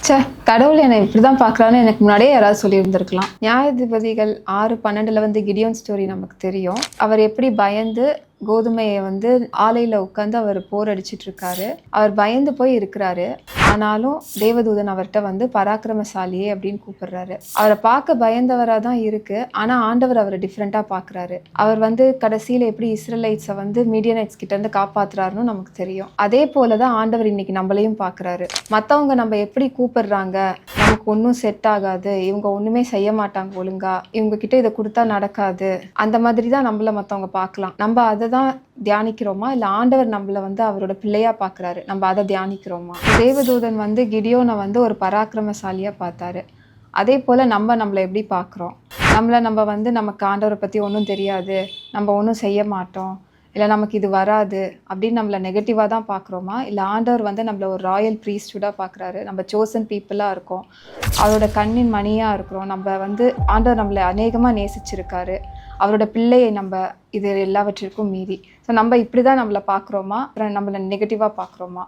ச்சே, கடவுள் என்னை இப்படிதான் பார்க்குறான்னு எனக்கு முன்னாடியே யாராவது சொல்லியிருந்திருக்கலாம். நியாயாதிபதிகள் 6:12 வந்து கிடியோன் ஸ்டோரி நமக்கு தெரியும். அவர் எப்படி பயந்து கோதுமையை வந்து ஆலையில் உட்காந்து அவர் போர் அடிச்சிட்டு இருக்காரு. அவர் பயந்து போய் இருக்கிறாரு. ஆனாலும் தேவதூதன் அவர்கிட்ட வந்து பராக்கிரமசாலியே அப்படின்னு கூப்பிடுறாரு. அவரை பார்க்க பயந்தவராக தான் இருக்கு. ஆனால் ஆண்டவர் அவரை டிஃப்ரெண்ட்டாக பார்க்குறாரு. அவர் வந்து கடைசியில் எப்படி இஸ்ரேலைட்ஸை வந்து மீடியனைட்ஸ் கிட்ட இருந்து காப்பாத்துறாருன்னு நமக்கு தெரியும். அதே போல தான் ஆண்டவர் இன்னைக்கு நம்மளையும் பார்க்குறாரு. மற்றவங்க நம்ம எப்படி கூப்பிடுறாங்க, நமக்கு ஒன்றும் செட் ஆகாது, இவங்க ஒன்றுமே செய்ய மாட்டாங்க ஒழுங்கா, இவங்க கிட்ட இதை கொடுத்தா நடக்காது, அந்த மாதிரி தான் நம்மள மற்றவங்க பார்க்கலாம். நம்ம அதை தான் தியானிக்கிறோமா, இல்லை ஆண்டவர் நம்மள வந்து அவரோட பிள்ளையா பார்க்குறாரு, நம்ம அதை தியானிக்கிறோமா? தேவதூதன் வந்து கிடியோனை வந்து ஒரு பராக்கிரமசாலியாக பார்த்தாரு. அதே போல் நம்மளை எப்படி பார்க்குறோம்? நம்ம வந்து நமக்கு ஆண்டவரை பற்றி ஒன்றும் தெரியாது, நம்ம ஒன்றும் செய்ய மாட்டோம், இல்லை நமக்கு இது வராது அப்படின்னு நம்மளை நெகட்டிவாக தான் பார்க்குறோமா? இல்லை ஆண்டவர் வந்து நம்மளை ஒரு ராயல் ப்ரீஸ்டுடாக பார்க்குறாரு, நம்ம சோசன் பீப்புளாக இருக்கோம், அவரோட கண்ணின் மணியாக இருக்கிறோம், நம்ம வந்து ஆண்டவர் நம்மளை அநேகமாக நேசிச்சிருக்காரு, அவரோட பிள்ளையை நம்ம இது எல்லாவற்றிற்கும் மீறி. ஸோ நம்ம இப்படி தான் நம்மளை பார்க்குறோமா, நம்மளை நெகட்டிவாக பார்க்குறோமா?